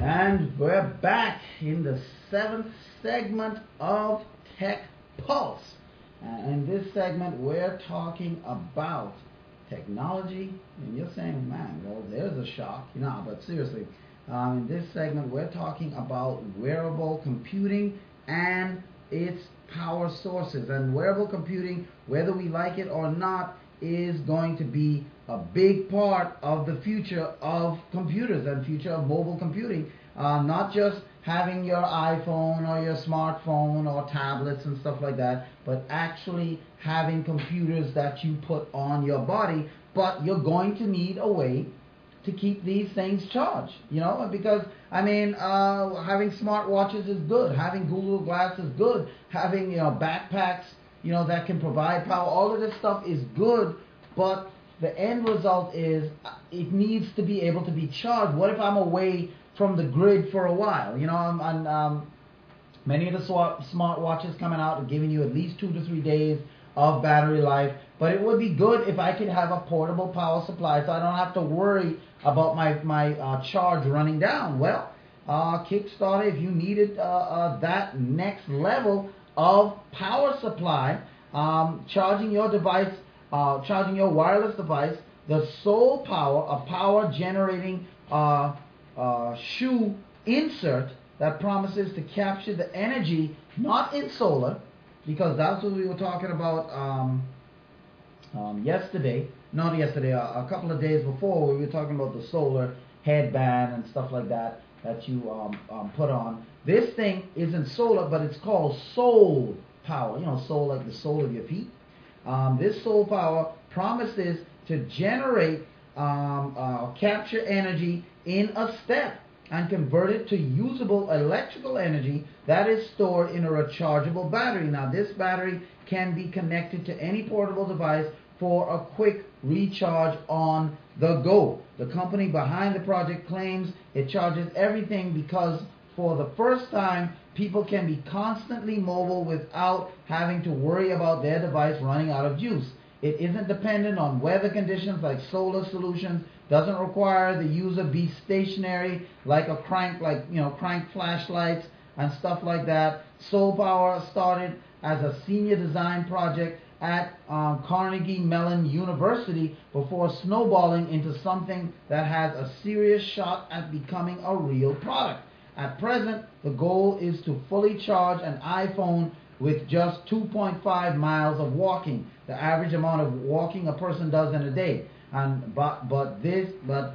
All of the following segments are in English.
And we're back in the 7th segment of Tech Pulse. In this segment, we're talking about technology. And you're saying, man, well, there's a shock. But seriously, in this segment, we're talking about wearable computing and its power sources. And wearable computing, whether we like it or not, is going to be a big part of the future of computers and future of mobile computing. Not just having your iPhone or your smartphone or tablets and stuff like that, but actually having computers that you put on your body. But you're going to need a way to keep these things charged, because having smartwatches is good, having Google Glass is good, having backpacks that can provide power. All of this stuff is good, but the end result is it needs to be able to be charged. What if I'm away from the grid for a while? Many of the smartwatches coming out are giving you at least 2 to 3 days of battery life, but it would be good if I could have a portable power supply so I don't have to worry about my charge running down. Well, Kickstarter, if you needed that next level of power supply, charging your device, charging your wireless device, the Soul Power, a power generating shoe insert that promises to capture the energy, not in solar, because that's what we were talking about a couple of days before. We were talking about the solar headband and stuff like that you put on. This thing isn't solar, but it's called Soul Power. Soul like the sole of your feet. This Soul Power promises to generate capture energy in a step and convert it to usable electrical energy that is stored in a rechargeable battery. Now, this battery can be connected to any portable device for a quick recharge on the go. The company behind the project claims it charges everything because for the first time, people can be constantly mobile without having to worry about their device running out of juice. It isn't dependent on weather conditions like solar solutions, doesn't require the user be stationary like a crank, crank flashlights and stuff like that. Soul Power started as a senior design project at Carnegie Mellon University before snowballing into something that has a serious shot at becoming a real product. At present, the goal is to fully charge an iPhone with just 2.5 miles of walking, the average amount of walking a person does in a day. But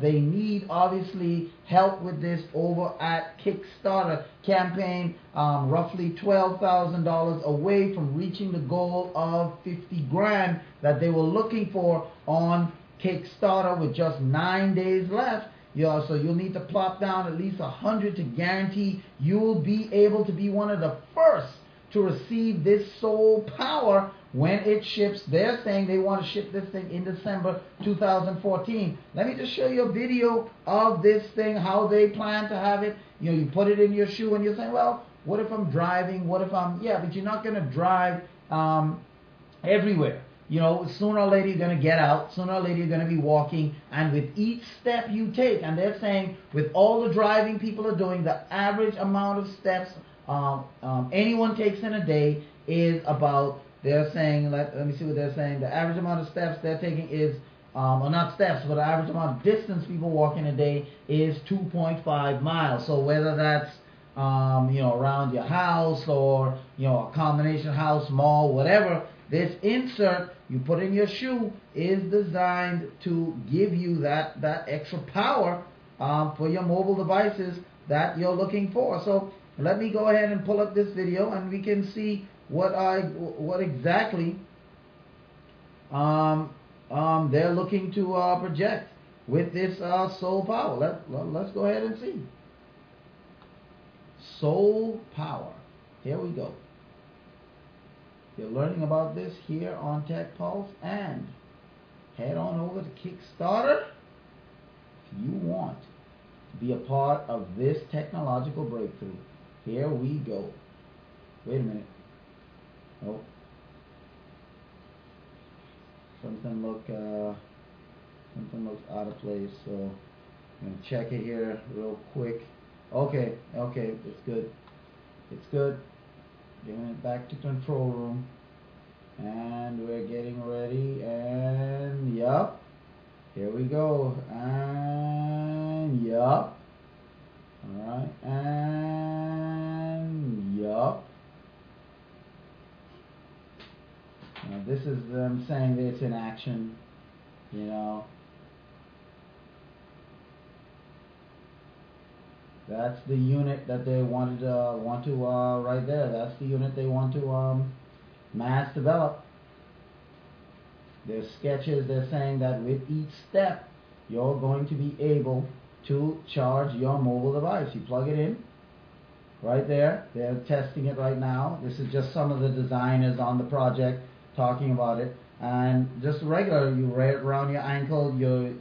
they need obviously help with this over at Kickstarter campaign, roughly $12,000 away from reaching the goal of 50 grand that they were looking for on Kickstarter with just 9 days left. So you'll need to plop down at least 100 to guarantee you'll be able to be one of the first to receive this Soul Power when it ships. They're saying they want to ship this thing in December 2014. Let me just show you a video of this thing, how they plan to have it. You put it in your shoe and you're saying, well, what if I'm driving? What if I'm... Yeah, but you're not going to drive everywhere. Sooner or later you're going to get out. Sooner or later you're going to be walking. And with each step you take, and they're saying with all the driving people are doing, the average amount of steps anyone takes in a day is about, they're saying, let me see what they're saying, the average amount of steps they're taking is, or not steps, but the average amount of distance people walk in a day is 2.5 miles. So whether that's, around your house or, a combination house, mall, whatever, this insert you put in your shoe is designed to give you that extra power for your mobile devices that you're looking for. So let me go ahead and pull up this video and we can see what exactly they're looking to project with this Soul Power. Let's go ahead and see. Soul Power. Here we go. You're learning about this here on Tech Pulse, and head on over to Kickstarter if you want to be a part of this technological breakthrough. Here we go. Wait a minute. Oh. Something looks out of place, so I'm going to check it here real quick. Okay, okay, it's good. It's good. Giving it back to control room. And we're getting ready, and yup. Here we go. And yup. Alright, and yup. Now this is them saying that it's in action, you know. That's the unit that they want to right there. That's the unit they want to mass develop. Their sketches, they're saying that with each step, you're going to be able to charge your mobile device. You plug it in, right there. They're testing it right now. This is just some of the designers on the project talking about it. And just regular, you wear it around your ankle. You're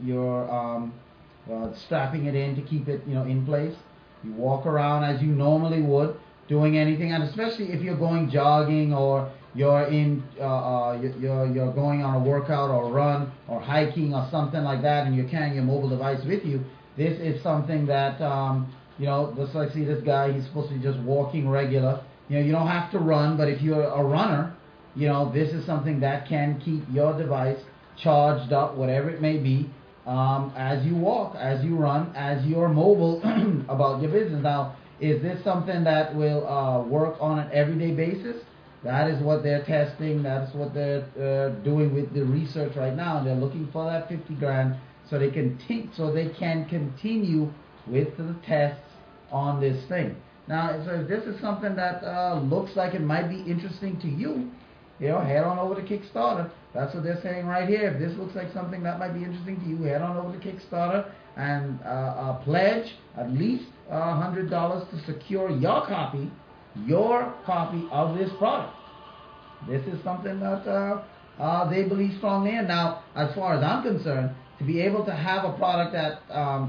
strapping it in to keep it, in place. You walk around as you normally would, doing anything, and especially if you're going jogging or you're you're going on a workout or run or hiking or something like that, and you're carrying your mobile device with you. This is something that just like see this guy, he's supposed to be just walking regular. You don't have to run, but if you're a runner, this is something that can keep your device charged up, whatever it may be. As you walk, as you run, as you're mobile about your business. Now, is this something that will work on an everyday basis? That is what they're testing. That's what they're doing with the research right now. They're looking for that 50 grand so they can continue with the tests on this thing. Now, so if this is something that looks like it might be interesting to you, head on over to Kickstarter. That's what they're saying right here. If this looks like something that might be interesting to you, head on over to Kickstarter and pledge at least $100 to secure your copy of this product. This is something that they believe strongly in. Now, as far as I'm concerned, to be able to have a product that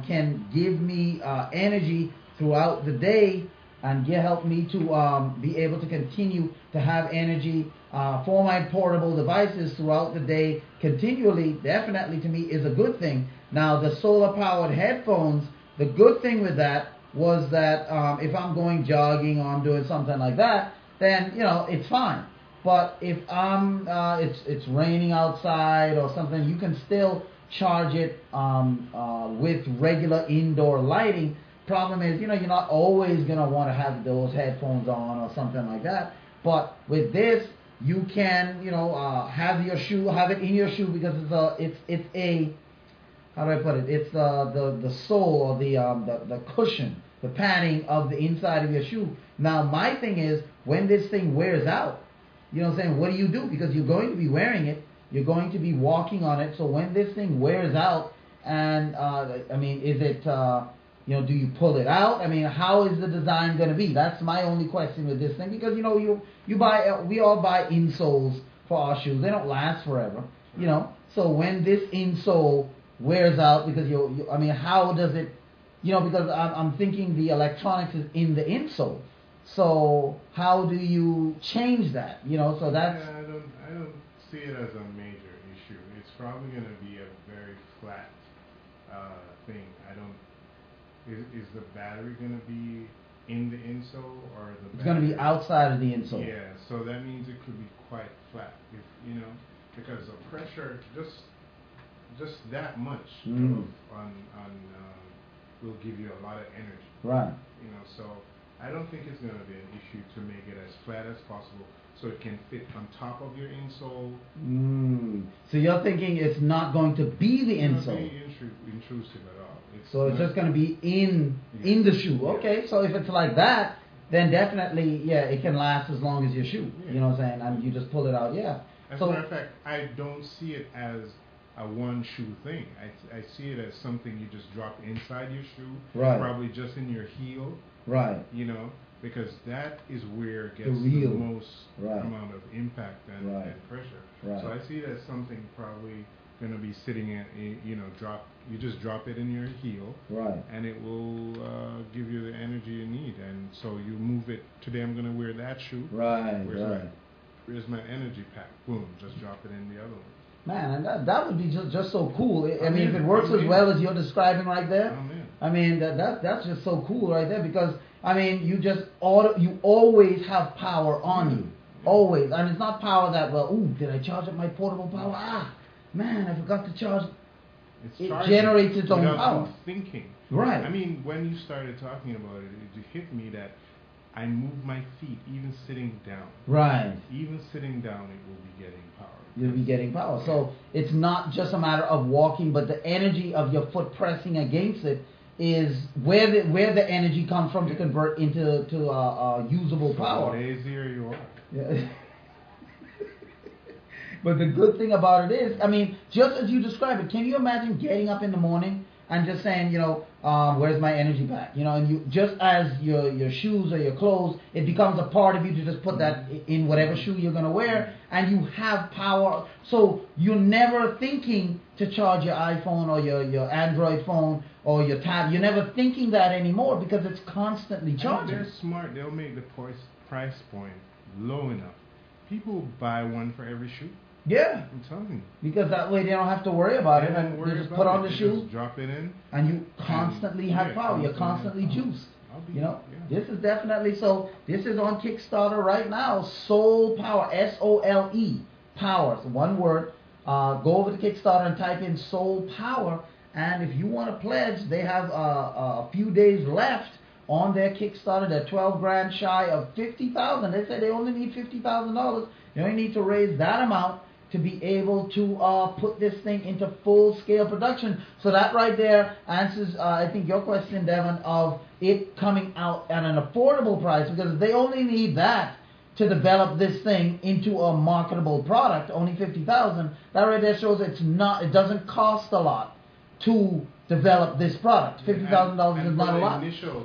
can give me energy throughout the day and help me to be able to continue to have energy for my portable devices throughout the day continually, definitely to me is a good thing. Now, the solar-powered headphones, the good thing with that was that if I'm going jogging or I'm doing something like that, then, it's fine. But if it's raining outside or something, you can still charge it with regular indoor lighting. Problem is, you're not always going to want to have those headphones on or something like that. But with this, you can, have it in your shoe because it's a how do I put it? It's the sole or the cushion, the padding of the inside of your shoe. Now, my thing is, when this thing wears out, what do you do? Because you're going to be wearing it, you're going to be walking on it. So when this thing wears out, and is it do you pull it out? How is the design going to be? That's my only question with this thing, because we all buy insoles for our shoes. They don't last forever, So when this insole wears out, because how does it? Because I'm thinking the electronics is in the insole. So how do you change that? So that's. Yeah, I don't see it as a major issue. It's probably going to be a very flat thing. Is the battery going to be in the insole or the? It's going to be outside of the insole. Yeah, so that means it could be quite flat. If because the pressure just that much will give you a lot of energy. Right. So I don't think it's going to be an issue to make it as flat as possible so it can fit on top of your insole. So you're thinking it's not going to be the insole? It's not be intrusive at all. It's just going to be in the shoe. Yeah. Okay, so if it's like that, then definitely, it can last as long as your shoe. Yeah. You know what I'm saying? And you just pull it out, As a matter of fact, I don't see it as a one shoe thing. I see it as something you just drop inside your shoe, right? Probably just in your heel, right? Because that is where it gets the most amount of impact and pressure. Right. So I see it as something probably going to be sitting at, you just drop it in your heel, right? And it will give you the energy you need. And so you move it. Today I'm going to wear that shoe. Right. Where's my energy pack? Boom, just drop it in the other one. Man, and that would be just so cool. If it works as well as you're describing right there. Oh man. I mean, that's just so cool right there, because I mean, you always have power on you, always, and it's not power that, well, ooh, did I charge up my portable power? Ah, man, I forgot to charge. It generates its own power. Thinking. Right. I mean, when you started talking about it, it hit me that I move my feet, even sitting down. Right. Even sitting down, it will be getting power. You'll be getting power. So it's not just a matter of walking, but the energy of your foot pressing against it is where the energy comes from to convert into usable power. The lazier you are. Yeah. But the good thing about it is, I mean, just as you described it, can you imagine getting up in the morning and just saying, where's my energy pack? And you, just as your shoes or your clothes, it becomes a part of you to just put that in whatever shoe you're going to wear, and you have power. So you're never thinking to charge your iPhone or your Android phone or your tab. You're never thinking that anymore because it's constantly charging. They're smart. They'll make the price point low enough. People buy one for every shoe. Yeah. I'm telling you. Because that way they don't have to worry about it, and they just put on the shoe, just drop it in, and you constantly have power. You're constantly juiced. This is definitely so. This is on Kickstarter right now. Soul Power, SOLE Power. So one word. Go over to Kickstarter and type in Soul Power, and if you want to pledge, they have a few days left on their Kickstarter. They're 12 grand shy of $50,000. They say they only need $50,000. You only need to raise that amount to be able to put this thing into full-scale production. So that right there answers, I think, your question, Devin, of it coming out at an affordable price, because they only need that to develop this thing into a marketable product, only $50,000. That right there shows it doesn't cost a lot to develop this product. $50,000 is not a lot.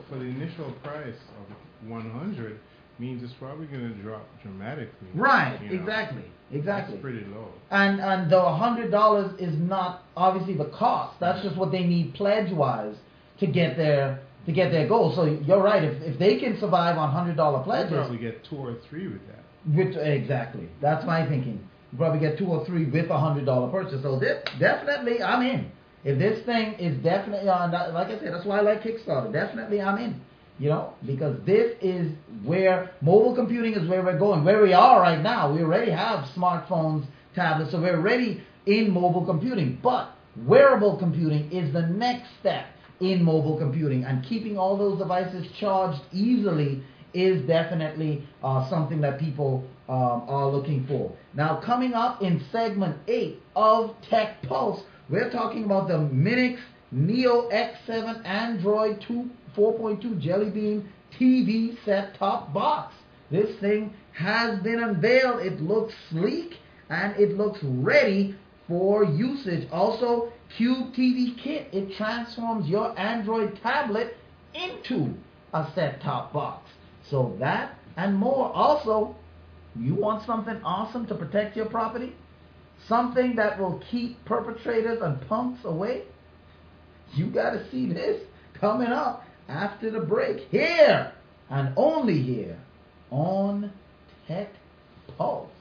For the initial price of $100 means it's probably going to drop dramatically. Right, exactly. That's pretty low. And the $100 is not obviously the cost. That's just what they need pledge-wise to get their goal. So you're right. If they can survive on $100 pledges, they'll probably get 2 or 3 with that. Exactly. That's my thinking. You probably get 2 or 3 with $100 purchase. So definitely, I'm in. If this thing is definitely on, like I said, that's why I like Kickstarter. Definitely, I'm in. Because this is where mobile computing is where we're going. Where we are right now, we already have smartphones, tablets, so we're already in mobile computing. But wearable computing is the next step in mobile computing, and keeping all those devices charged easily is definitely something that people are looking for. Now, coming up in segment 8 of Tech Pulse, we're talking about the Minix Neo X7 Android 4.2 Jelly Bean TV set-top box. This thing has been unveiled. It looks sleek and it looks ready for usage. Also, Cube TV Kit. It transforms your Android tablet into a set-top box. So that and more. Also, you want something awesome to protect your property? Something that will keep perpetrators and punks away? You got to see this coming up after the break, here and only here on Tech Pulse.